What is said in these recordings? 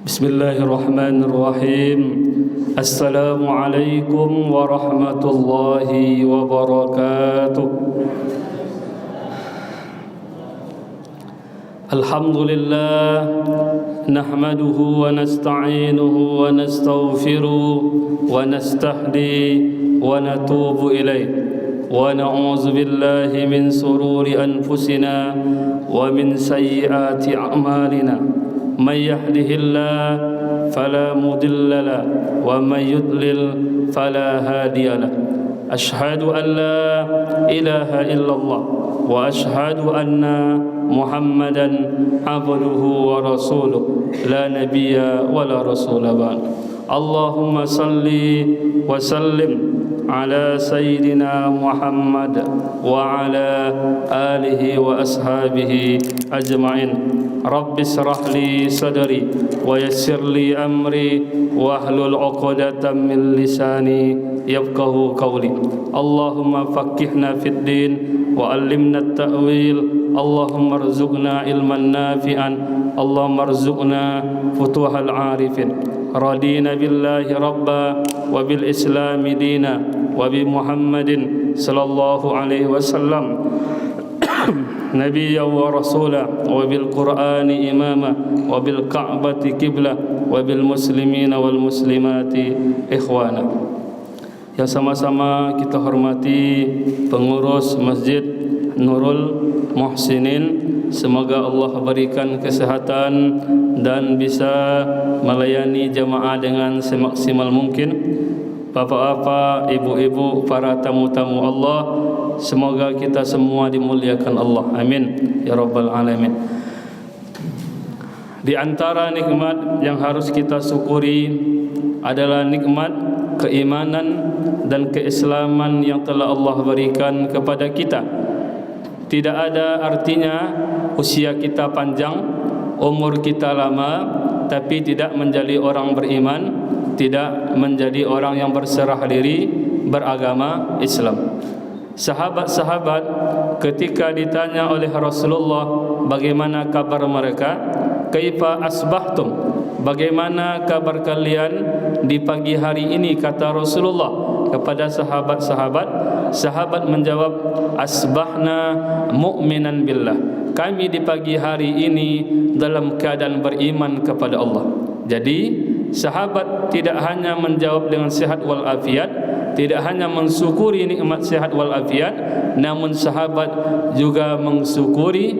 بسم الله الرحمن الرحيم. السلام عليكم ورحمة الله وبركاته. الحمد لله نحمده ونستعينه ونستغفره ونستهديه ونتوب إليه ونعوذ بالله من شرور أنفسنا ومن سيئات أعمالنا. من يهده الله فلا مضل له ومن يضلل فلا هادي له. أشهد أن لا إله إلا الله وأشهد أن محمدا عبده ورسوله لا نبي ولا رسول بعد. اللهم صل وسلم على سيدنا محمد وعلى آله وأصحابه أجمعين. رب اشرح لي صدري ويسر لي أمري واحلل عقدة من لساني يفقه قولي. اللهم فقهنا في الدين وعلمنا التأويل. اللهم ارزقنا علما نافعا. اللهم ارزقنا فتوح العارفين. رضينا بالله ربا وبالإسلام دينا وبمحمد صلى الله عليه وسلم نبيا ورسولا وبالقرآن إماما وبالكعبة قبلة وبالمسلمين والmuslimat ikhwana. Yang sama-sama kita hormati pengurus Masjid Nurul Muhsinin, semoga Allah berikan kesehatan dan bisa melayani jamaah dengan semaksimal mungkin. Bapak-bapak, ibu-ibu, para tamu-tamu Allah, semoga kita semua dimuliakan Allah. Amin ya rabbal alamin. Di antara nikmat yang harus kita syukuri adalah nikmat keimanan dan keislaman yang telah Allah berikan kepada kita. Tidak ada artinya usia kita panjang, umur kita lama, tapi tidak menjadi orang beriman, tidak menjadi orang yang berserah diri beragama Islam. Sahabat-sahabat ketika ditanya oleh Rasulullah bagaimana kabar mereka, kaifa asbahtum, bagaimana kabar kalian di pagi hari ini, kata Rasulullah kepada sahabat-sahabat. Sahabat menjawab, asbahna mu'minan billah, kami di pagi hari ini dalam keadaan beriman kepada Allah. Jadi sahabat tidak hanya menjawab dengan sehat walafiat, tidak hanya mensyukuri nikmat sehat walafiat, namun sahabat juga mensyukuri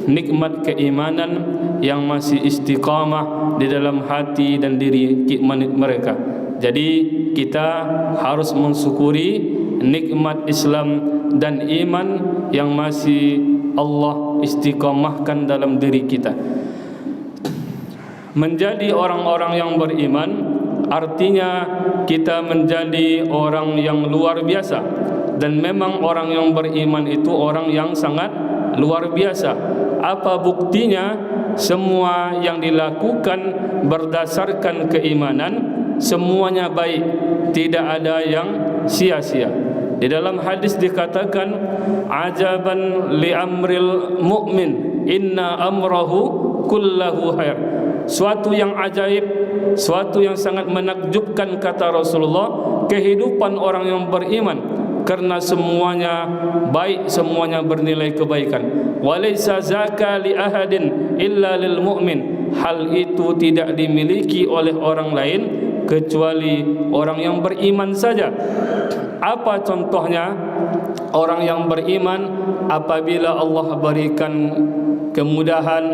nikmat keimanan yang masih istiqamah di dalam hati dan diri mereka. Jadi kita harus mensyukuri nikmat Islam dan iman yang masih Allah istiqamahkan dalam diri kita. Menjadi orang-orang yang beriman artinya kita menjadi orang yang luar biasa. Dan memang orang yang beriman itu orang yang sangat luar biasa. Apa buktinya? Semua yang dilakukan berdasarkan keimanan, semuanya baik, tidak ada yang sia-sia. Di dalam hadis dikatakan, ajaban li amril mu'min, inna amrahu kullahu khair. Suatu yang ajaib, suatu yang sangat menakjubkan, kata Rasulullah, kehidupan orang yang beriman, karena semuanya baik, semuanya bernilai kebaikan. Walaysa zaka li ahadin illa lil mu'min, hal itu tidak dimiliki oleh orang lain kecuali orang yang beriman saja. Apa contohnya? Orang yang beriman apabila Allah berikan kemudahan,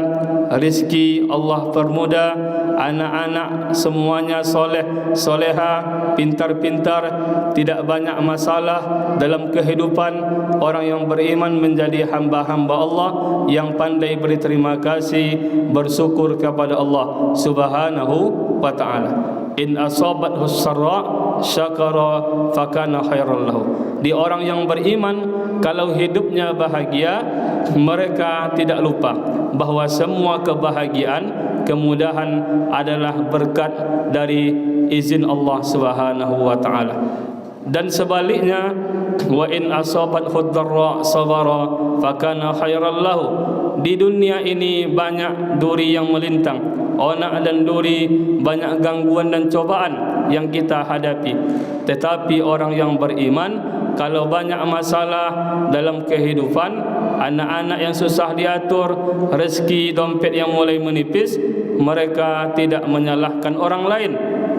rezeki Allah permudah, anak-anak semuanya soleh, soleha, pintar-pintar, tidak banyak masalah dalam kehidupan. Orang yang beriman menjadi hamba-hamba Allah yang pandai berterima kasih, bersyukur kepada Allah Subhanahu wa ta'ala. In asabathu sarra syakara fakana khairan lahu. Di orang yang beriman, kalau hidupnya bahagia, mereka tidak lupa bahwa semua kebahagiaan, kemudahan adalah berkat dari izin Allah Subhanahu wa ta'ala. Dan sebaliknya, wa in asabathu dharra sabara fakana khairan lahu. Di dunia ini banyak duri yang melintang, onak dan duri, banyak gangguan dan cobaan yang kita hadapi. Tetapi orang yang beriman, kalau banyak masalah dalam kehidupan, anak-anak yang susah diatur, rezeki dompet yang mulai menipis, mereka tidak menyalahkan orang lain.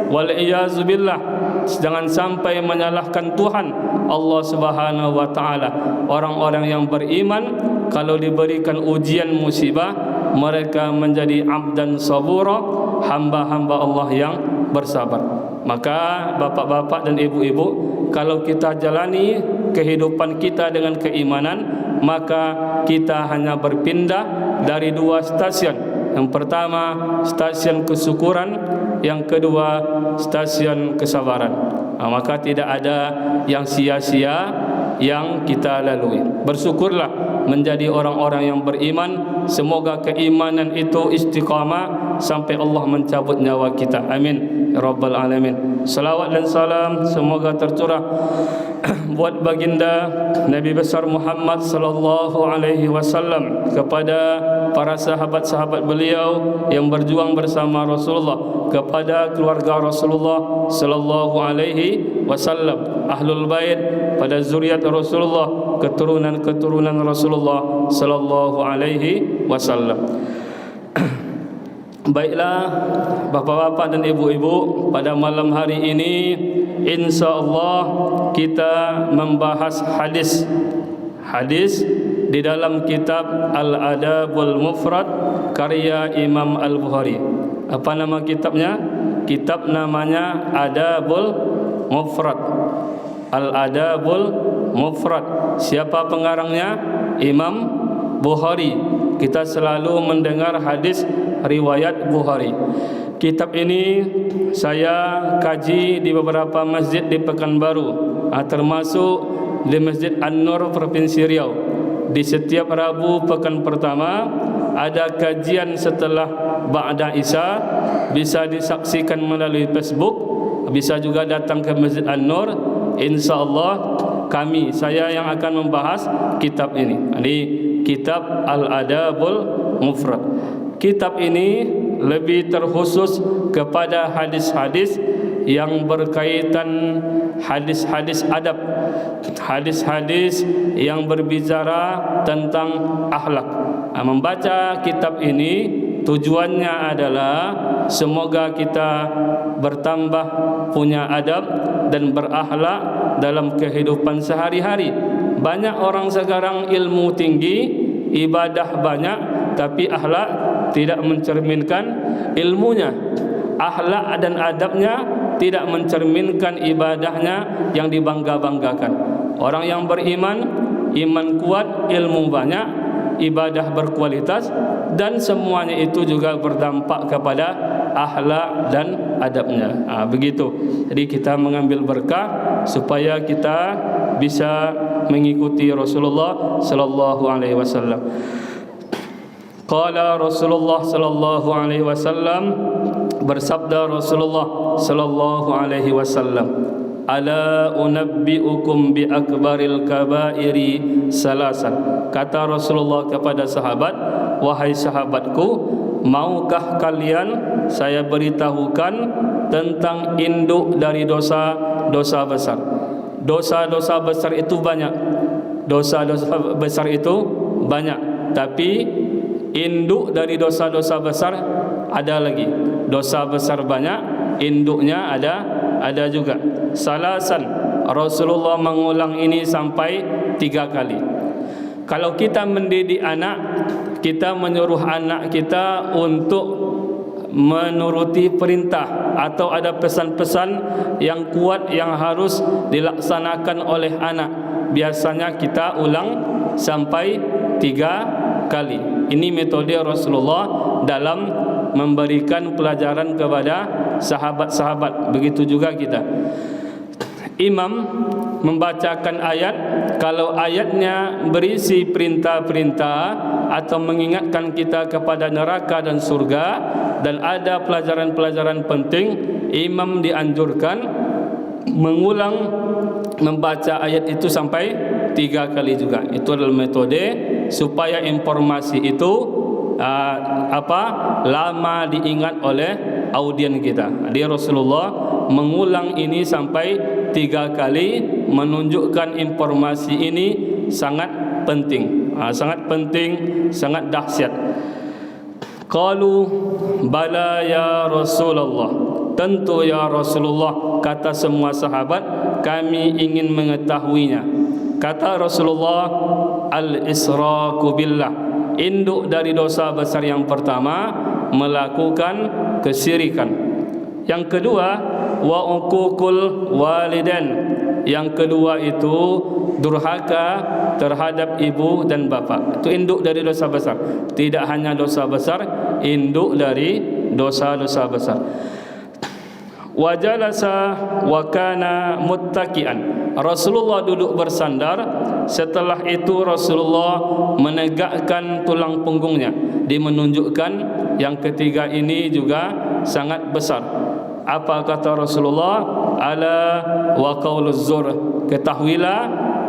Wal-iyazubillah, jangan sampai menyalahkan Tuhan Allah Subhanahu wa taala. Orang-orang yang beriman kalau diberikan ujian musibah, mereka menjadi abdan sabura, hamba-hamba Allah yang bersabar. Maka bapak-bapak dan ibu-ibu, kalau kita jalani kehidupan kita dengan keimanan, maka kita hanya berpindah dari dua stasiun. Yang pertama stasiun kesyukuran, yang kedua stasiun kesabaran. Maka tidak ada yang sia-sia yang kita lalui. Bersyukurlah menjadi orang-orang yang beriman. Semoga keimanan itu istiqamah sampai Allah mencabut nyawa kita. Amin ya rabbal alamin. Salawat dan salam semoga tercurah buat baginda Nabi besar Muhammad sallallahu alaihi wasallam, kepada para sahabat-sahabat beliau yang berjuang bersama Rasulullah, kepada keluarga Rasulullah sallallahu alaihi wasallam, ahlul bait, pada zuriat Rasulullah, keturunan-keturunan Rasulullah sallallahu alaihi wasallam. Baiklah bapak-bapak dan ibu-ibu, pada malam hari ini insya-Allah kita membahas hadis di dalam kitab Al-Adabul Mufrad karya Imam Al-Bukhari. Apa nama kitabnya? Kitab namanya Adabul Mufrad. Al-Adabul Mufrad. Siapa pengarangnya? Imam Bukhari. Kita selalu mendengar hadis riwayat Bukhari. Kitab ini saya kaji di beberapa masjid di Pekanbaru, termasuk di Masjid An-Nur Provinsi Riau. Di setiap Rabu pekan pertama ada kajian setelah Ba'da Isya, bisa disaksikan melalui Facebook, bisa juga datang ke Masjid An-Nur. InsyaAllah saya yang akan membahas kitab ini. Ini kitab Al-Adabul Mufrad. Kitab ini lebih terkhusus kepada hadis-hadis yang berkaitan hadis-hadis adab, hadis-hadis yang berbicara tentang akhlak. Membaca kitab ini tujuannya adalah semoga kita bertambah punya adab dan berakhlak dalam kehidupan sehari-hari. Banyak orang sekarang ilmu tinggi, ibadah banyak, tapi akhlak tidak mencerminkan ilmunya. Akhlak dan adabnya tidak mencerminkan ibadahnya yang dibangga-banggakan. Orang yang beriman, iman kuat, ilmu banyak, ibadah berkualitas, dan semuanya itu juga berdampak kepada akhlak dan adabnya. Begitu. Jadi kita mengambil berkah supaya kita bisa mengikuti Rasulullah sallallahu alaihi wasallam. Qala Rasulullah sallallahu alaihi wasallam, bersabda Rasulullah sallallahu alaihi wasallam, ala unabbiukum bi akbaril kabairi salasan. Kata Rasulullah kepada sahabat, wahai sahabatku, maukah kalian saya beritahukan tentang induk dari dosa-dosa besar? Dosa-dosa besar itu banyak. Dosa-dosa besar itu banyak, tapi induk dari dosa-dosa besar ada lagi. Dosa besar banyak, induknya ada juga. Salasan, Rasulullah mengulang ini sampai 3 kali. Kalau kita mendidik anak, kita menyuruh anak kita untuk menuruti perintah atau ada pesan-pesan yang kuat yang harus dilaksanakan oleh anak, biasanya kita ulang sampai 3 kali. Ini metode Rasulullah dalam memberikan pelajaran kepada sahabat-sahabat. Begitu juga kita. Imam membacakan ayat, kalau ayatnya berisi perintah-perintah atau mengingatkan kita kepada neraka dan surga, dan ada pelajaran-pelajaran penting, imam dianjurkan mengulang membaca ayat itu sampai 3 kali juga. Itu adalah metode supaya informasi itu lama diingat oleh audien kita. Jadi Rasulullah mengulang ini sampai 3 kali, menunjukkan informasi ini sangat penting, sangat dahsyat. Qalu bala ya Rasulullah, tentu ya Rasulullah, kata semua sahabat, kami ingin mengetahuinya. Kata Rasulullah, al-israku billah, induk dari dosa besar yang pertama melakukan kesyirikan. Yang kedua, wa uququl walidain, yang kedua itu durhaka terhadap ibu dan bapa. Itu induk dari dosa besar. Tidak hanya dosa besar, induk dari dosa-dosa besar. Wa jalasa wa kana muttaqian, Rasulullah duduk bersandar. Setelah itu Rasulullah menegakkan tulang punggungnya. Dia menunjukkan yang ketiga ini juga sangat besar. Apa kata Rasulullah? Ala wa qauluz zur, ketahuilah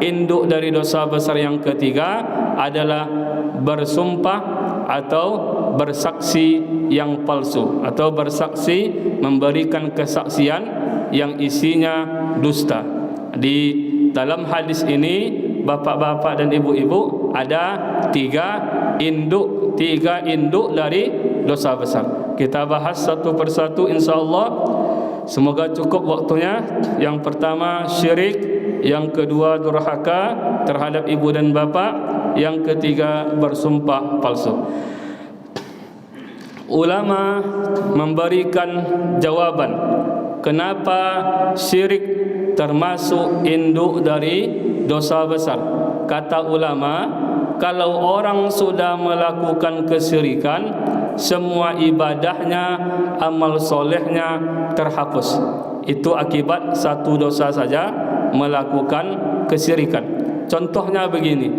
induk dari dosa besar yang ketiga adalah bersumpah atau bersaksi yang palsu, atau bersaksi memberikan kesaksian yang isinya dusta. Di dalam hadis ini, bapak-bapak dan ibu-ibu, ada 3 induk dari dosa besar. Kita bahas satu persatu insya-Allah. Semoga cukup waktunya. Yang pertama syirik, yang kedua durhaka terhadap ibu dan bapa, yang ketiga bersumpah palsu. Ulama memberikan jawaban kenapa syirik termasuk induk dari dosa besar. Kata ulama, kalau orang sudah melakukan kesyirikan, semua ibadahnya, amal solehnya terhapus. Itu akibat satu dosa saja, melakukan kesyirikan. Contohnya begini,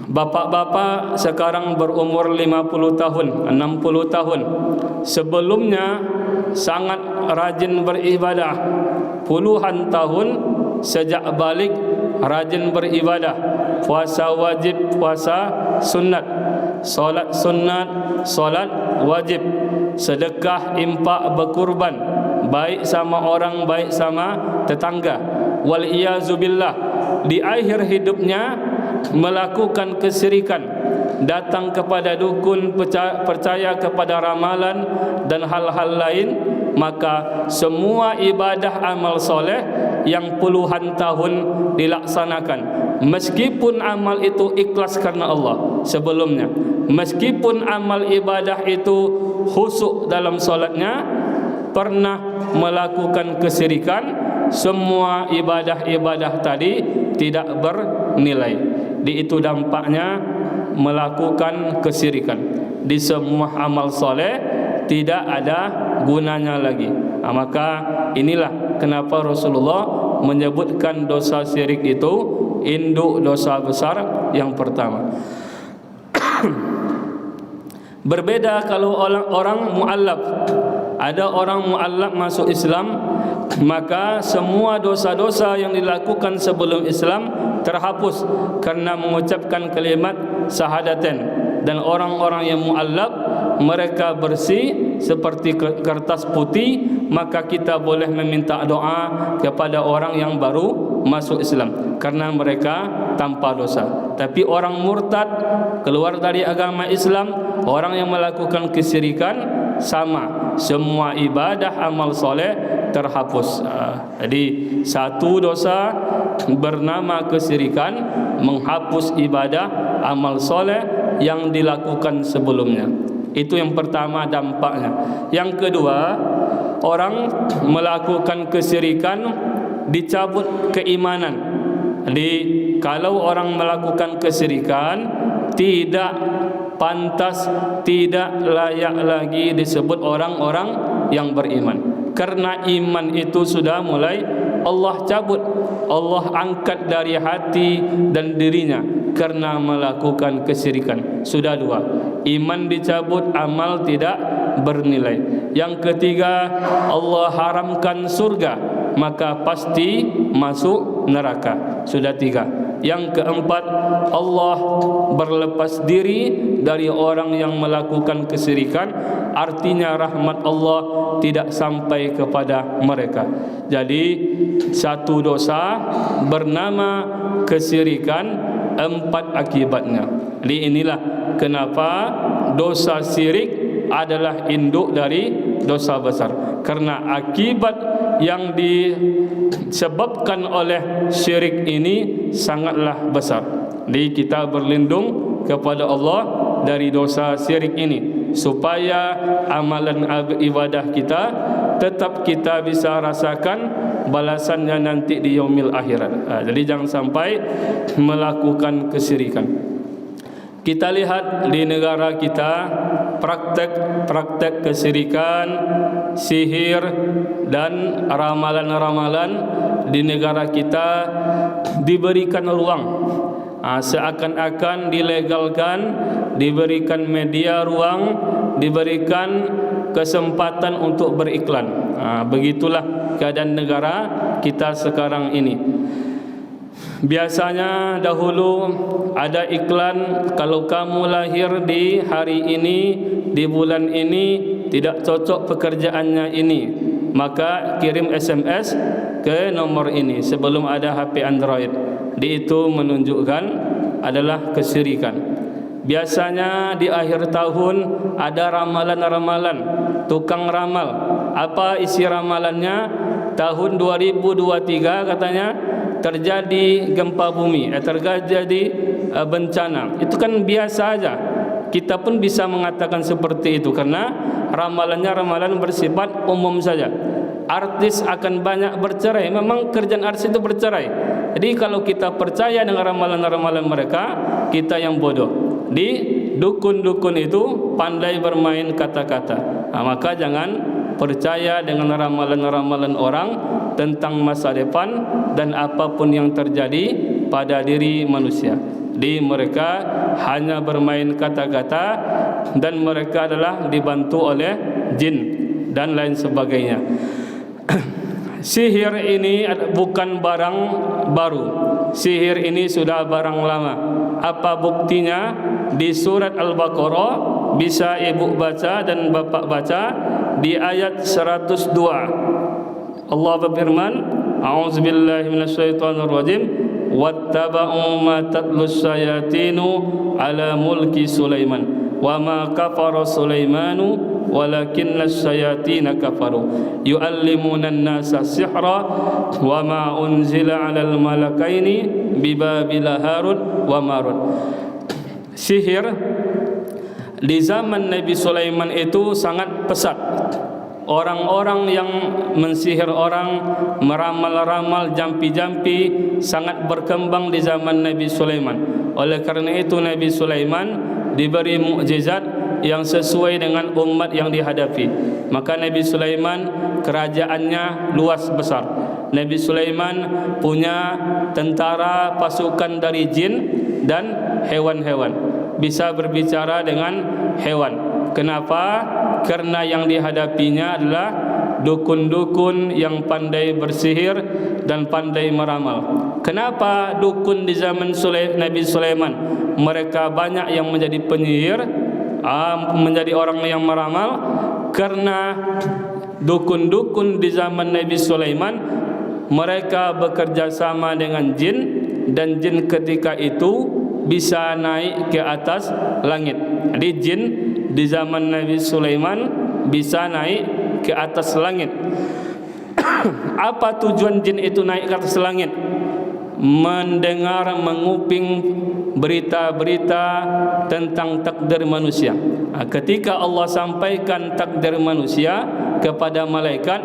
bapak-bapak sekarang berumur 50 tahun, 60 tahun. Sebelumnya sangat rajin beribadah, puluhan tahun sejak balik rajin beribadah, puasa wajib, puasa sunat, solat sunat, solat wajib, sedekah, impak, berkurban, baik sama orang, baik sama tetangga. Wal iyazubillah, di akhir hidupnya melakukan kesyirikan, datang kepada dukun, percaya kepada ramalan dan hal-hal lain. Maka semua ibadah amal soleh yang puluhan tahun dilaksanakan, meskipun amal itu ikhlas karena Allah sebelumnya, meskipun amal ibadah itu khusyuk dalam solatnya, pernah melakukan kesyirikan, semua ibadah-ibadah tadi tidak bernilai. Di itu dampaknya melakukan kesyirikan. Di semua amal soleh tidak ada gunanya lagi. Maka inilah kenapa Rasulullah menyebutkan dosa syirik itu induk dosa besar yang pertama. Berbeda kalau orang mu'allaf. Ada orang mu'allaf masuk Islam, maka semua dosa-dosa yang dilakukan sebelum Islam terhapus karena mengucapkan kalimat syahadatain. Dan orang-orang yang mu'allaf, mereka bersih seperti kertas putih, maka kita boleh meminta doa kepada orang yang baru masuk Islam karena mereka tanpa dosa. Tapi orang murtad, keluar dari agama Islam, orang yang melakukan kesyirikan, sama, semua ibadah amal soleh terhapus. Jadi satu dosa bernama kesyirikan menghapus ibadah amal soleh yang dilakukan sebelumnya. Itu yang pertama dampaknya. Yang kedua, orang melakukan kesyirikan dicabut keimanan. Jadi kalau orang melakukan kesyirikan, tidak pantas, tidak layak lagi disebut orang-orang yang beriman. Karena iman itu sudah mulai Allah cabut, Allah angkat dari hati dan dirinya karena melakukan kesyirikan. Sudah dua, iman dicabut, amal tidak bernilai. Yang ketiga, Allah haramkan surga, maka pasti masuk neraka. Sudah tiga. Yang keempat, Allah berlepas diri dari orang yang melakukan kesyirikan, artinya rahmat Allah tidak sampai kepada mereka. Jadi satu dosa bernama kesyirikan, 4 akibatnya. Jadi inilah kenapa dosa syirik adalah induk dari dosa besar, karena akibat yang disebabkan oleh syirik ini sangatlah besar. Jadi kita berlindung kepada Allah dari dosa syirik ini, supaya amalan ibadah kita tetap kita bisa rasakan balasannya nanti di yaumil akhirat. Jadi jangan sampai melakukan kesyirikan. Kita lihat di negara kita praktek kesyirikan, sihir dan ramalan-ramalan di negara kita diberikan ruang, seakan-akan dilegalkan, diberikan media ruang, diberikan kesempatan untuk beriklan. Begitulah keadaan negara kita sekarang ini. Biasanya dahulu ada iklan, kalau kamu lahir di hari ini, di bulan ini, tidak cocok pekerjaannya ini, maka kirim SMS ke nomor ini sebelum ada HP Android. Di itu menunjukkan adalah kesyirikan. Biasanya di akhir tahun ada ramalan-ramalan, tukang ramal. Apa isi ramalannya? Tahun 2023 katanya terjadi gempa bumi, terjadi bencana. Itu kan biasa aja. Kita pun bisa mengatakan seperti itu karena ramalannya ramalan bersifat umum saja. Artis akan banyak bercerai. Memang kerjaan artis itu bercerai. Jadi kalau kita percaya dengan ramalan-ramalan mereka, kita yang bodoh. Di dukun-dukun itu pandai bermain kata-kata. Maka jangan percaya dengan ramalan-ramalan orang tentang masa depan dan apapun yang terjadi pada diri manusia. Di mereka hanya bermain kata-kata dan mereka adalah dibantu oleh jin dan lain sebagainya. Sihir ini bukan barang baru. Sihir ini sudah barang lama. Apa buktinya? Di surat Al-Baqarah, bisa ibu baca dan bapak baca, di ayat 102 Allah berfirman, a'udzubillahi minasyaitonirrajim, wattaba'u ma tatlus syayatinu ala mulki Sulaiman wa ma kafara Sulaimanu walakinna syayatina kafaru yu'allimuna an-nasa sihra wa ma unzila 'alal malakaini bi Babila Harut wa Marut. Sihir di zaman Nabi Sulaiman itu sangat pesat. Orang-orang yang mensihir orang, meramal-ramal, jampi-jampi sangat berkembang di zaman Nabi Sulaiman. Oleh karena itu Nabi Sulaiman diberi mukjizat yang sesuai dengan umat yang dihadapi. Maka Nabi Sulaiman kerajaannya luas besar. Nabi Sulaiman punya tentara, pasukan dari jin dan hewan-hewan, bisa berbicara dengan hewan. Kenapa? Karena yang dihadapinya adalah dukun-dukun yang pandai bersihir dan pandai meramal. Kenapa dukun di zaman Nabi Sulaiman mereka banyak yang menjadi penyihir, menjadi orang yang meramal? Karena dukun-dukun di zaman Nabi Sulaiman mereka bekerja sama dengan jin, dan jin ketika itu bisa naik ke atas langit. Jadi jin di zaman Nabi Sulaiman bisa naik ke atas langit. Apa tujuan jin itu naik ke atas langit? Mendengar, menguping berita-berita tentang takdir manusia. Ketika Allah sampaikan takdir manusia kepada malaikat,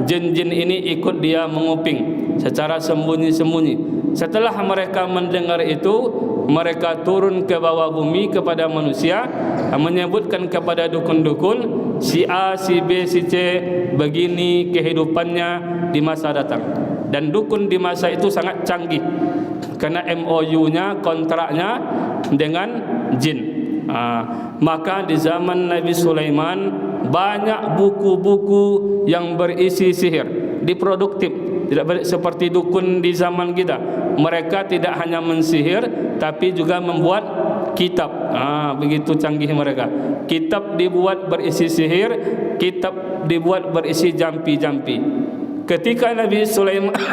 jin-jin ini ikut dia menguping secara sembunyi-sembunyi. Setelah mereka mendengar itu, mereka turun ke bawah bumi kepada manusia, menyebutkan kepada dukun-dukun, si A, si B, si C begini kehidupannya di masa datang. Dan dukun di masa itu sangat canggih karena MOU-nya, kontraknya dengan jin. Maka di zaman Nabi Sulaiman banyak buku-buku yang berisi sihir, diproduktif. Tidak seperti dukun di zaman kita. mereka tidak hanya mensihir tapi juga membuat kitab. Begitu canggih mereka. Kitab dibuat berisi sihir, kitab dibuat berisi jampi-jampi. Ketika Nabi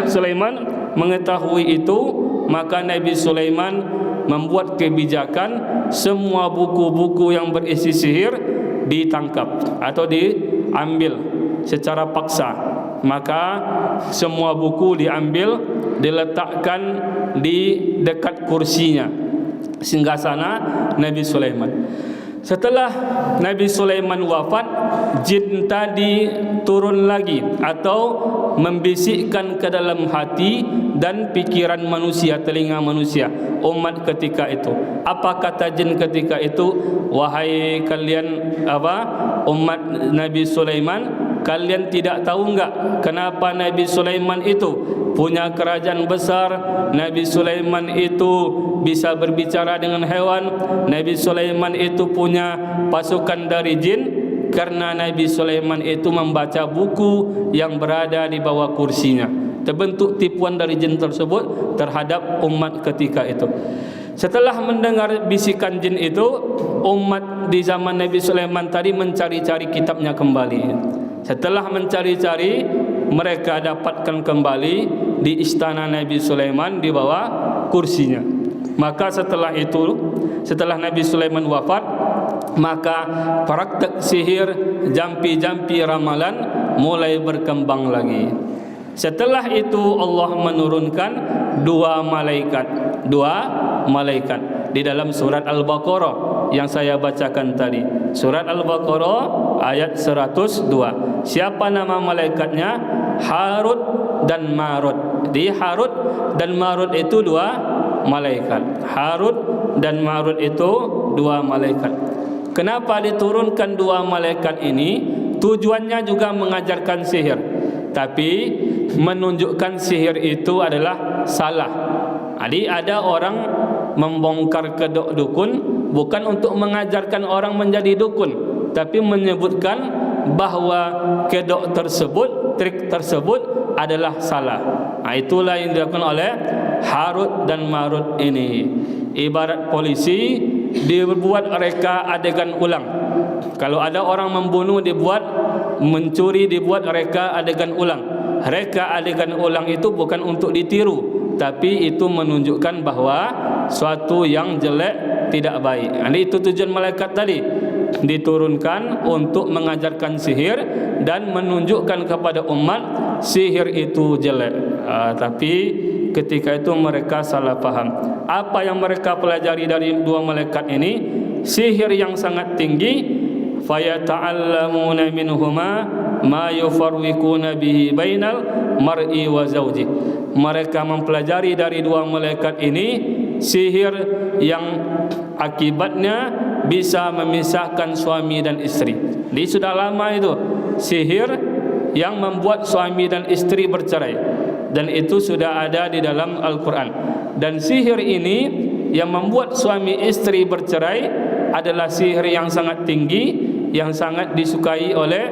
Sulaiman mengetahui itu, maka Nabi Sulaiman membuat kebijakan semua buku-buku yang berisi sihir ditangkap atau diambil secara paksa. Maka semua buku diambil, diletakkan di dekat kursinya, singgasana Nabi Sulaiman. Setelah Nabi Sulaiman wafat, jin tadi turun lagi atau membisikkan ke dalam hati dan pikiran manusia, telinga manusia, umat ketika itu. Apa kata jin ketika itu? Wahai kalian umat Nabi Sulaiman, kalian tidak tahu enggak kenapa Nabi Sulaiman itu punya kerajaan besar? Nabi Sulaiman itu bisa berbicara dengan hewan. Nabi Sulaiman itu punya pasukan dari jin, karena Nabi Sulaiman itu membaca buku yang berada di bawah kursinya. Terbentuk tipuan dari jin tersebut terhadap umat ketika itu. Setelah mendengar bisikan jin itu, umat di zaman Nabi Sulaiman tadi mencari-cari kitabnya kembali. Setelah mencari-cari, mereka dapatkan kembali di istana Nabi Sulaiman di bawah kursinya. Maka setelah itu, setelah Nabi Sulaiman wafat, maka praktek sihir, jampi-jampi ramalan mulai berkembang lagi. Setelah itu Allah menurunkan dua malaikat di dalam surat Al-Baqarah yang saya bacakan tadi. Surat Al-Baqarah ayat 102. Siapa nama malaikatnya? Harut dan Marut. Di Harut dan Marut itu dua malaikat. Harut dan Marut itu dua malaikat. Kenapa diturunkan dua malaikat ini? Tujuannya juga mengajarkan sihir, tapi menunjukkan sihir itu adalah salah. Jadi ada orang membongkar kedok dukun bukan untuk mengajarkan orang menjadi dukun, tapi menyebutkan bahwa kedok tersebut, trik tersebut adalah salah. Itulah yang dilakukan oleh Harut dan Marut ini. Ibarat polisi dibuat reka adegan ulang. Kalau ada orang membunuh, mencuri dibuat reka adegan ulang. Reka adegan ulang itu bukan untuk ditiru, tapi itu menunjukkan bahwa suatu yang jelek tidak baik. Ini itu tujuan malaikat tadi, diturunkan untuk mengajarkan sihir dan menunjukkan kepada umat sihir itu jelek. Tapi ketika itu mereka salah paham. Apa yang mereka pelajari dari dua malaikat ini? Sihir yang sangat tinggi. Fayata'allamuna minhuma ma yufarriquna bihi bainal mar'i wa zawji. Mereka mempelajari dari dua malaikat ini sihir yang akibatnya bisa memisahkan suami dan istri. Jadi sudah lama itu sihir yang membuat suami dan istri bercerai, dan itu sudah ada di dalam Al-Quran. Dan sihir ini yang membuat suami istri bercerai adalah sihir yang sangat tinggi, yang sangat disukai oleh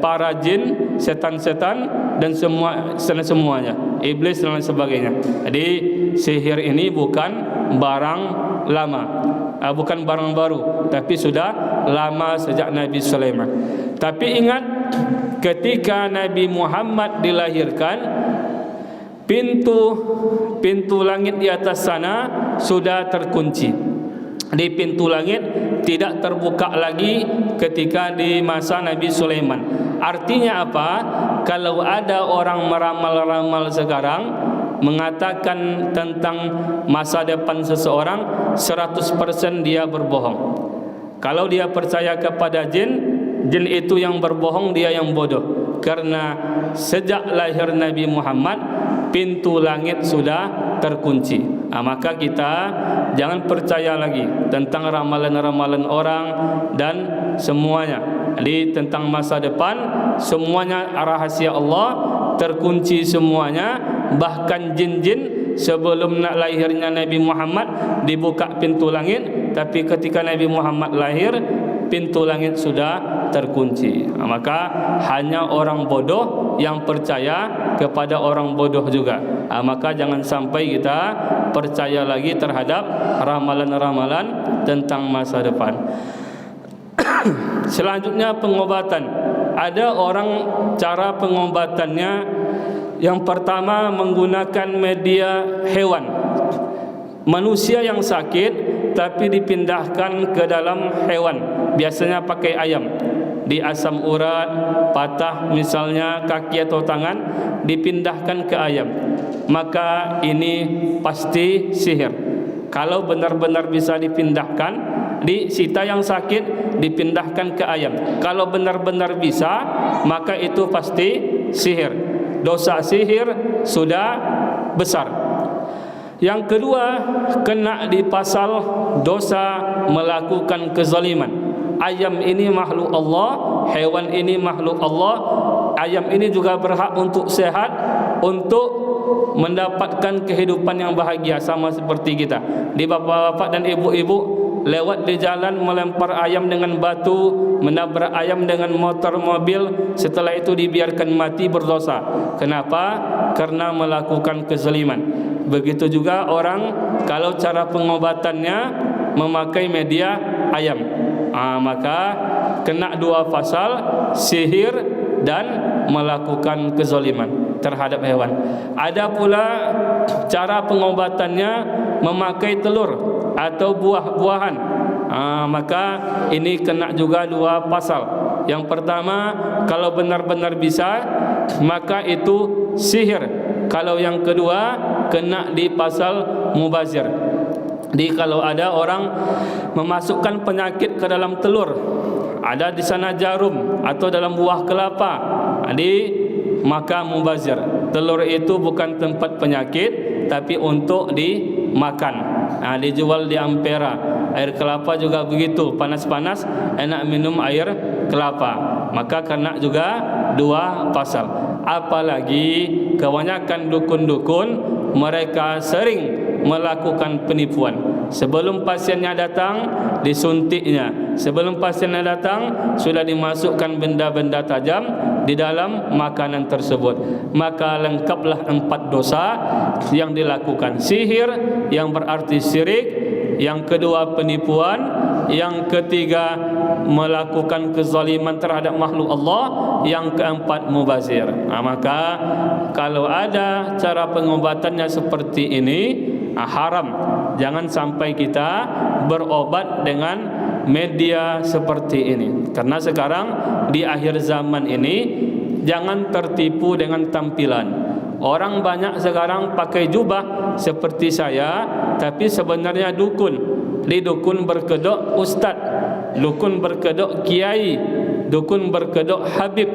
para jin, setan-setan dan semuanya, iblis dan lain sebagainya. Jadi sihir ini bukan barang lama, bukan barang baru, tapi sudah lama sejak Nabi Sulaiman. Tapi ingat, ketika Nabi Muhammad dilahirkan, pintu langit di atas sana sudah terkunci. Di pintu langit tidak terbuka lagi ketika di masa Nabi Sulaiman. Artinya apa? Kalau ada orang meramal-ramal sekarang, mengatakan tentang masa depan seseorang, 100% dia berbohong. Kalau dia percaya kepada jin itu yang berbohong, dia yang bodoh. Karena sejak lahir Nabi Muhammad, pintu langit sudah terkunci. Maka kita jangan percaya lagi tentang ramalan-ramalan orang dan semuanya. Jadi tentang masa depan, semuanya rahasia Allah, terkunci semuanya. Bahkan jin-jin sebelum nak lahirnya Nabi Muhammad dibuka pintu langit, tapi ketika Nabi Muhammad lahir, pintu langit sudah terkunci. Maka hanya orang bodoh yang percaya kepada orang bodoh juga. Maka jangan sampai kita percaya lagi terhadap ramalan-ramalan tentang masa depan. Selanjutnya pengobatan. Ada orang cara pengobatannya, yang pertama menggunakan media hewan. Manusia yang sakit tapi dipindahkan ke dalam hewan, biasanya pakai ayam. Di asam urat, patah misalnya kaki atau tangan, dipindahkan ke ayam. Maka ini pasti sihir. Kalau benar-benar bisa dipindahkan, di sita yang sakit dipindahkan ke ayam. Kalau benar-benar bisa, maka itu pasti sihir. Dosa sihir sudah besar. Yang kedua, kena di pasal dosa melakukan kezaliman. Ayam ini makhluk Allah, hewan ini makhluk Allah. Ayam ini juga berhak untuk sehat, untuk mendapatkan kehidupan yang bahagia sama seperti kita. Di bapak-bapak dan ibu-ibu lewat di jalan melempar ayam dengan batu, menabrak ayam dengan motor mobil, setelah itu dibiarkan mati, berdosa. Kenapa? Karena melakukan kezaliman. Begitu juga orang kalau cara pengobatannya memakai media ayam, maka kena dua pasal, sihir dan melakukan kezaliman terhadap hewan. Ada pula cara pengobatannya memakai telur atau buah-buahan, maka ini kena juga dua pasal. Yang pertama, kalau benar-benar bisa, maka itu sihir. Kalau yang kedua, kena di pasal mubazir. Jadi kalau ada orang memasukkan penyakit ke dalam telur, ada di sana jarum atau dalam buah kelapa, maka mubazir. Telur itu bukan tempat penyakit, tapi untuk dimakan. Dijual di Ampera. Air kelapa juga begitu, panas-panas enak minum air kelapa. Maka kena juga dua pasal. Apalagi kebanyakan dukun-dukun mereka sering melakukan penipuan. Sebelum pasiennya datang, disuntiknya. Sebelum pasiennya datang, sudah dimasukkan benda-benda tajam di dalam makanan tersebut. Maka lengkaplah 4 dosa yang dilakukan. Sihir, yang berarti syirik. Yang kedua penipuan. Yang ketiga melakukan kezaliman terhadap makhluk Allah. Yang keempat mubazir. Maka kalau ada cara pengobatannya seperti ini, haram. Jangan sampai kita berobat dengan media seperti ini. Karena sekarang di akhir zaman ini, jangan tertipu dengan tampilan. Orang banyak sekarang pakai jubah seperti saya, tapi sebenarnya dukun. Di dukun berkedok ustaz, dukun berkedok kiai, dukun berkedok habib.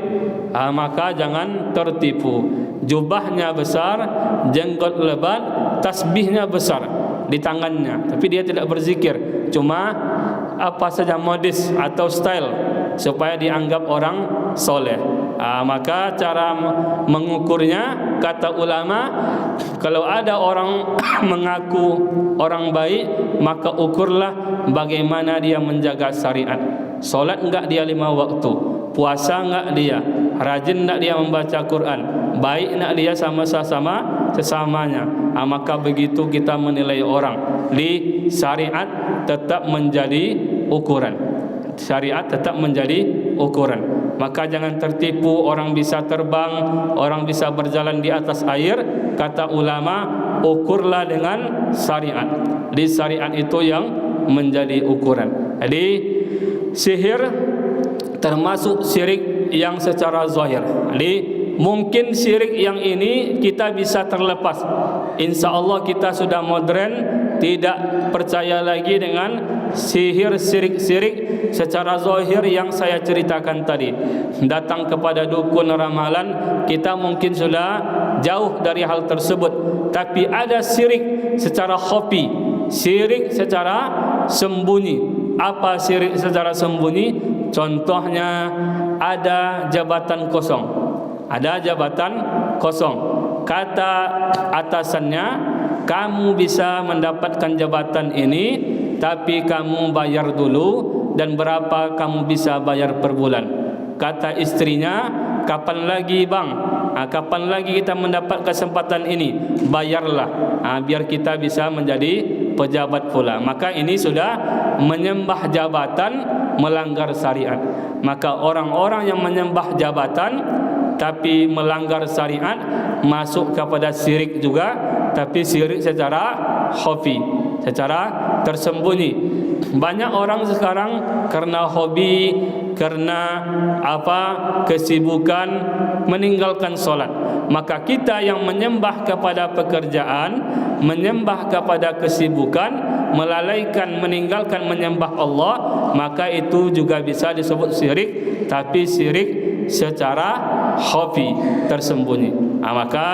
Maka jangan tertipu. Jubahnya besar, jenggot lebat, tasbihnya besar di tangannya, tapi dia tidak berzikir, cuma apa saja modis atau style supaya dianggap orang soleh. Maka cara mengukurnya, kata ulama, kalau ada orang mengaku orang baik, maka ukurlah bagaimana dia menjaga syariat. Solat enggak dia 5 waktu, puasa enggak dia, rajin enggak dia membaca Quran, baik enggak dia sama sesamanya. Maka begitu kita menilai orang. Di syariat tetap menjadi ukuran. Syariat tetap menjadi ukuran. Maka jangan tertipu. Orang bisa terbang, orang bisa berjalan di atas air. Kata ulama, ukurlah dengan syariat. Di syariat itu yang menjadi ukuran. Jadi sihir termasuk syirik yang secara zahir. Jadi mungkin syirik yang ini kita bisa terlepas. Insya Allah kita sudah modern, tidak percaya lagi dengan sihir, syirik secara zahir yang saya ceritakan tadi. Datang kepada dukun ramalan, kita mungkin sudah jauh dari hal tersebut. Tapi ada syirik secara khafi, syirik secara sembunyi. Apa syirik secara sembunyi? Contohnya ada jabatan kosong. Ada jabatan kosong. Kata atasannya, kamu bisa mendapatkan jabatan ini, tapi kamu bayar dulu dan berapa kamu bisa bayar per bulan? Kata istrinya, kapan lagi bang? Kapan lagi kita mendapat kesempatan ini? Bayarlah, biar kita bisa menjadi pejabat pula. Maka ini sudah menyembah jabatan, melanggar syariat. Maka orang-orang yang menyembah jabatan tapi melanggar syariat masuk kepada syirik juga, tapi syirik secara khafi, secara tersembunyi. Banyak orang sekarang karena hobi, karena kesibukan meninggalkan solat. Maka kita yang menyembah kepada pekerjaan, menyembah kepada kesibukan, melalaikan, meninggalkan menyembah Allah, maka itu juga bisa disebut syirik, tapi syirik secara khafi, tersembunyi. Maka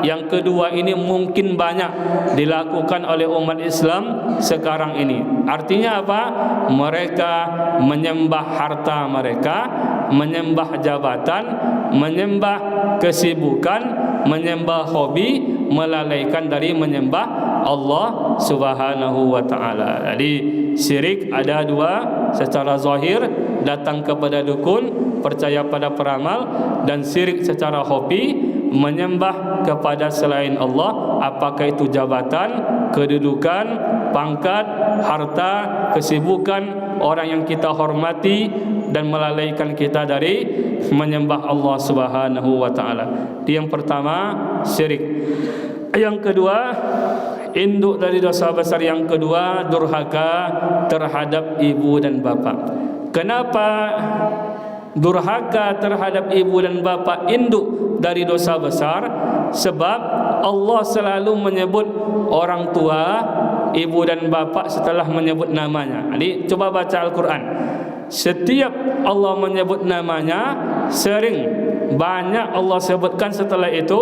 yang kedua ini mungkin banyak dilakukan oleh umat Islam sekarang ini. Artinya apa? Mereka menyembah harta mereka, menyembah jabatan, menyembah kesibukan, menyembah hobi, melalaikan dari menyembah Allah Subhanahu wa taala. Jadi syirik ada dua, secara zahir datang kepada dukun, percaya pada peramal, dan syirik secara hobi, menyembah kepada selain Allah, apakah itu jabatan, kedudukan, pangkat, harta, kesibukan, orang yang kita hormati, dan melalaikan kita dari menyembah Allah Subhanahu wa taala. Yang pertama syirik. Yang kedua, induk dari dosa besar yang kedua, durhaka terhadap ibu dan bapa. Kenapa durhaka terhadap ibu dan bapa induk dari dosa besar? Sebab Allah selalu menyebut orang tua, ibu dan bapa setelah menyebut namanya. Jadi coba baca Al-Quran. Setiap Allah menyebut namanya, sering banyak Allah sebutkan setelah itu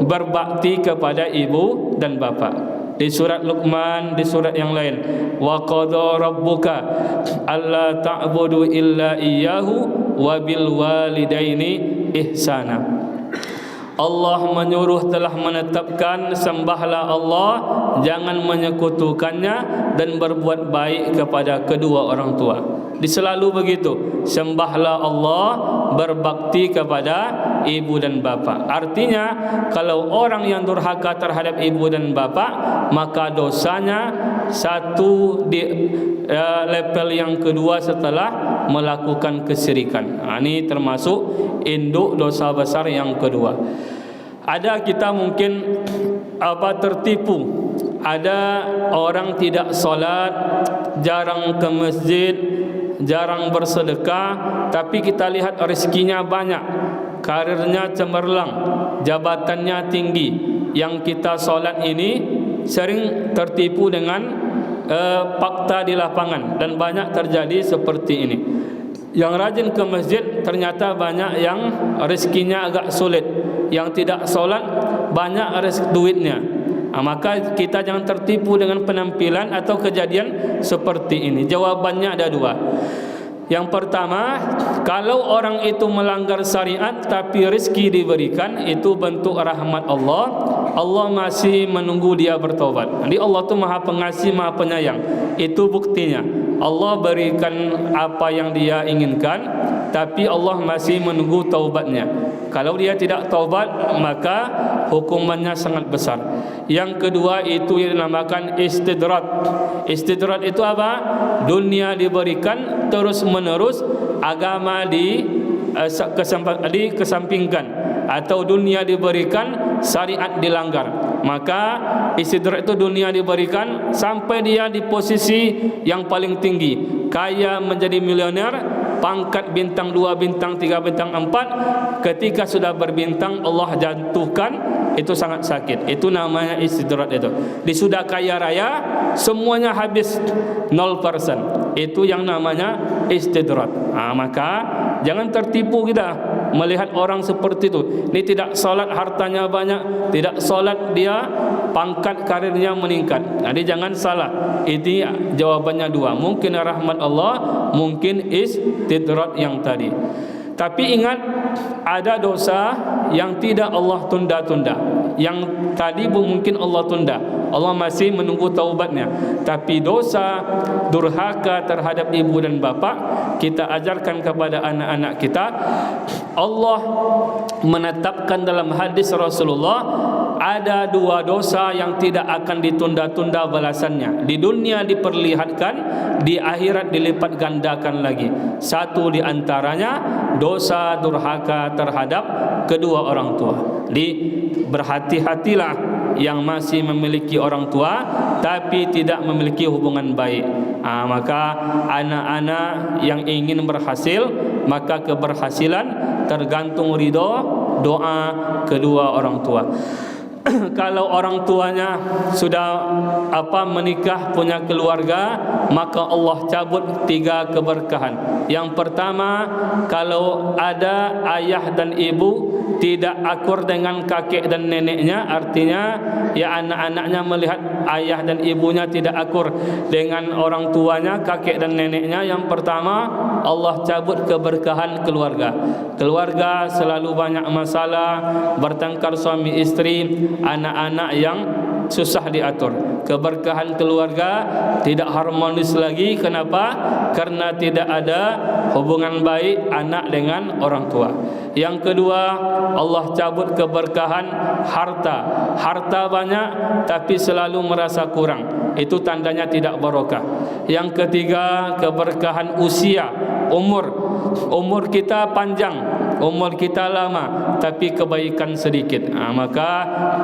berbakti kepada ibu dan bapa. Di surat Luqman, di surat yang lain, wa qada rabbuka alla ta'budu illa iyyahu wa bil walidaini ihsana. Allah menyuruh, telah menetapkan, sembahlah Allah, jangan menyekutukannya, dan berbuat baik kepada kedua orang tua. Selalu begitu, sembahlah Allah, berbakti kepada ibu dan bapa. Artinya kalau orang yang durhaka terhadap ibu dan bapa, maka dosanya satu di level yang kedua setelah melakukan kesyirikan. Ini termasuk induk dosa besar yang kedua. Ada kita mungkin tertipu. Ada orang tidak solat, jarang ke masjid, jarang bersedekah, tapi kita lihat rezekinya banyak, karirnya cemerlang, jabatannya tinggi. Yang kita solat ini sering tertipu dengan fakta di lapangan, dan banyak terjadi seperti ini. Yang rajin ke masjid ternyata banyak yang rezekinya agak sulit. Yang tidak solat banyak rezeki duitnya. Maka kita jangan tertipu dengan penampilan atau kejadian seperti ini. Jawabannya ada dua. Yang pertama, kalau orang itu melanggar syariat tapi rezeki diberikan, itu bentuk rahmat Allah. Allah masih menunggu dia bertobat. Jadi Allah itu Maha Pengasih, Maha Penyayang. Itu buktinya. Allah berikan apa yang dia inginkan, tapi Allah masih menunggu taubatnya. Kalau dia tidak taubat, maka hukumannya sangat besar. Yang kedua itu yang dinamakan istidrat. Istidrat itu apa? Dunia diberikan terus menerus, agama dikesampingkan, atau dunia diberikan, syariat dilanggar. Maka istidrat itu dunia diberikan sampai dia di posisi yang paling tinggi, kaya, menjadi milioner, pangkat bintang 2, bintang 3, bintang 4. Ketika sudah berbintang, Allah jatuhkan, itu sangat sakit. Itu namanya istidrat. Itu sudah kaya raya, semuanya habis 0%. Itu yang namanya istidrat. Maka jangan tertipu kita melihat orang seperti itu. Ini tidak solat, hartanya banyak, tidak solat, dia pangkat karirnya meningkat. Jadi jangan salah. Ini jawabannya dua. Mungkin rahmat Allah, mungkin istidrat yang tadi. Tapi ingat, ada dosa yang tidak Allah tunda-tunda. Yang tadi mungkin Allah tunda. Allah masih menunggu taubatnya. Tapi dosa durhaka terhadap ibu dan bapa, kita ajarkan kepada anak-anak kita. Allah menetapkan dalam hadis Rasulullah, ada dua dosa yang tidak akan ditunda-tunda balasannya. Di dunia diperlihatkan, di akhirat dilipat gandakan lagi. Satu di antaranya dosa durhaka terhadap kedua orang tua. Berhati-hatilah yang masih memiliki orang tua tapi tidak memiliki hubungan baik. Maka anak-anak yang ingin berhasil, maka keberhasilan tergantung ridho doa kedua orang tua. Kalau orang tuanya sudah menikah, punya keluarga, maka Allah cabut 3 keberkahan. Yang pertama, kalau ada ayah dan ibu tidak akur dengan kakek dan neneknya, artinya ya anak-anaknya melihat ayah dan ibunya tidak akur dengan orang tuanya, kakek dan neneknya, yang pertama Allah cabut keberkahan keluarga. Keluarga selalu banyak masalah, bertengkar suami istri, anak-anak yang susah diatur. Keberkahan keluarga tidak harmonis lagi. Kenapa? Karena tidak ada hubungan baik anak dengan orang tua. Yang kedua, Allah cabut keberkahan harta. Harta banyak tapi selalu merasa kurang, itu tandanya tidak barokah. Yang ketiga, keberkahan usia, umur kita panjang, umur kita lama tapi kebaikan sedikit. Maka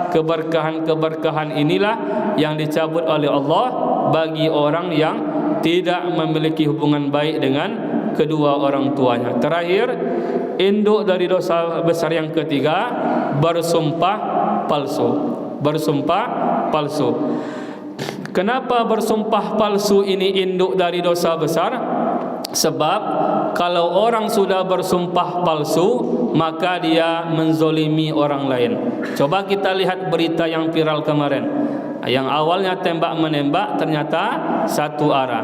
keberkahan-keberkahan inilah yang dicabut oleh Allah bagi orang yang tidak memiliki hubungan baik dengan kedua orang tuanya. Terakhir, induk dari dosa besar yang ketiga, bersumpah palsu. Bersumpah palsu. Kenapa bersumpah palsu ini induk dari dosa besar? Sebab kalau orang sudah bersumpah palsu, maka dia menzolimi orang lain. Coba kita lihat berita yang viral kemarin. Yang awalnya tembak-menembak, ternyata satu arah.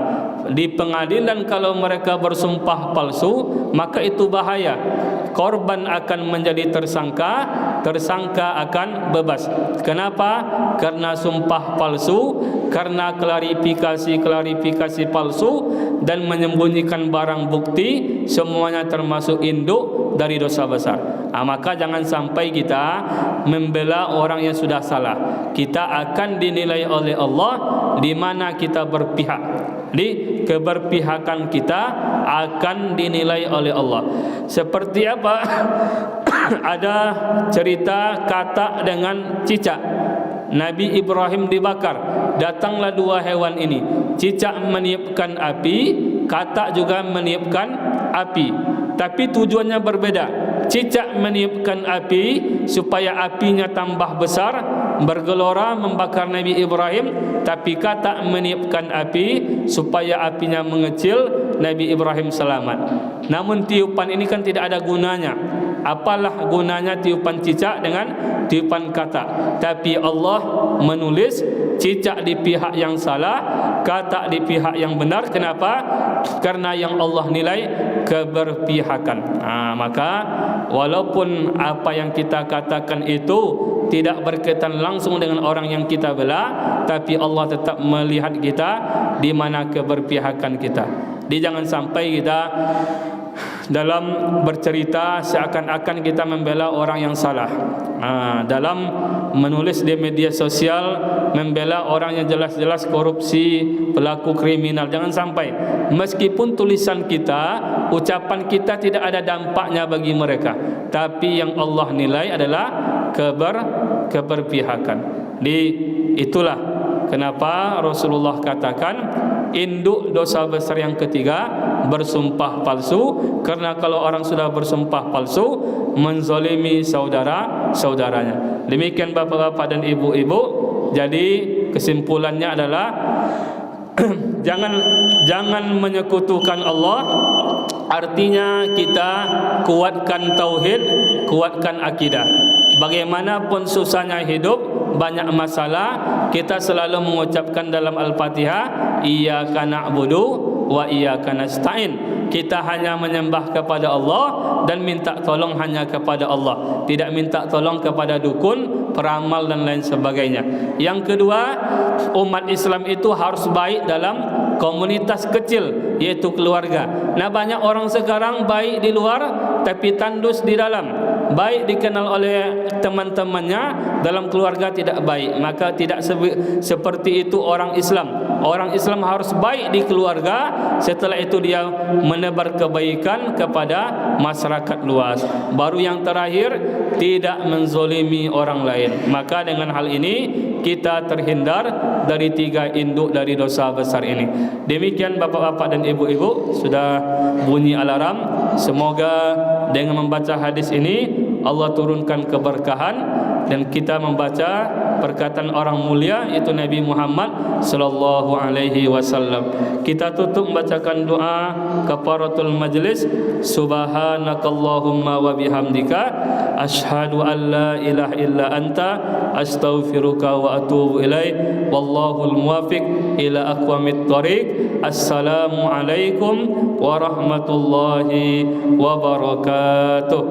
Di pengadilan kalau mereka bersumpah palsu, maka itu bahaya. Korban akan menjadi tersangka, tersangka akan bebas. Kenapa? Karena sumpah palsu, karena klarifikasi palsu dan menyembunyikan barang bukti, semuanya termasuk induk dari dosa besar. Maka jangan sampai kita membela orang yang sudah salah. Kita akan dinilai oleh Allah di mana kita berpihak. Di keberpihakan kita akan dinilai oleh Allah. Seperti apa? Ada cerita katak dengan cicak. Nabi Ibrahim dibakar. Datanglah 2 hewan ini. Cicak meniupkan api, katak juga meniupkan api. Tapi tujuannya berbeda. Cicak meniupkan api supaya apinya tambah besar, bergelora membakar Nabi Ibrahim. Tapi katak meniupkan api supaya apinya mengecil, Nabi Ibrahim selamat. Namun tiupan ini kan tidak ada gunanya. Apalah gunanya tiupan cicak dengan tiupan katak? Tapi Allah menulis cicak di pihak yang salah, katak di pihak yang benar. Kenapa? Karena yang Allah nilai keberpihakan. Maka walaupun apa yang kita katakan itu tidak berkaitan langsung dengan orang yang kita bela, tapi Allah tetap melihat kita di mana keberpihakan kita. Jangan sampai kita dalam bercerita seakan-akan kita membela orang yang salah. Dalam menulis di media sosial membela orang yang jelas-jelas korupsi, pelaku kriminal, jangan sampai. Meskipun tulisan kita, ucapan kita tidak ada dampaknya bagi mereka, tapi yang Allah nilai adalah keberpihakan. Itulah kenapa Rasulullah katakan induk dosa besar yang ketiga, bersumpah palsu. Karena kalau orang sudah bersumpah palsu, menzalimi saudara-saudaranya. Demikian bapak-bapak dan ibu-ibu. Jadi kesimpulannya adalah jangan menyekutukan Allah. Artinya kita kuatkan tauhid, kuatkan akidah. Bagaimanapun susahnya hidup, banyak masalah, kita selalu mengucapkan dalam Al-Fatihah, iyyaka na'budu wa iyyaka nasta'in. Kita hanya menyembah kepada Allah dan minta tolong hanya kepada Allah. Tidak minta tolong kepada dukun, peramal dan lain sebagainya. Yang kedua, umat Islam itu harus baik dalam komunitas kecil, yaitu keluarga. Nah, banyak orang sekarang baik di luar tapi tandus di dalam. Baik dikenal oleh teman-temannya, dalam keluarga tidak baik. Maka tidak seperti itu orang Islam. Orang Islam harus baik di keluarga, setelah itu dia menebar kebaikan kepada masyarakat luas. Baru yang terakhir, tidak menzolimi orang lain. Maka dengan hal ini kita terhindar dari 3 induk dari dosa besar ini. Demikian bapak-bapak dan ibu-ibu, sudah bunyi alarm. Semoga dengan membaca hadis ini Allah turunkan keberkahan dan kita membaca perkataan orang mulia, itu Nabi Muhammad sallallahu alaihi wasallam. Kita tutup membacakan doa kafaratul majlis. Subhanakallahumma wa bihamdika asyhadu an la ilaha illa anta astaghfiruka wa atubu ilaik. Wallahul muwaffiq ila aqwamit thoriq. Assalamu alaikum warahmatullahi wabarakatuh.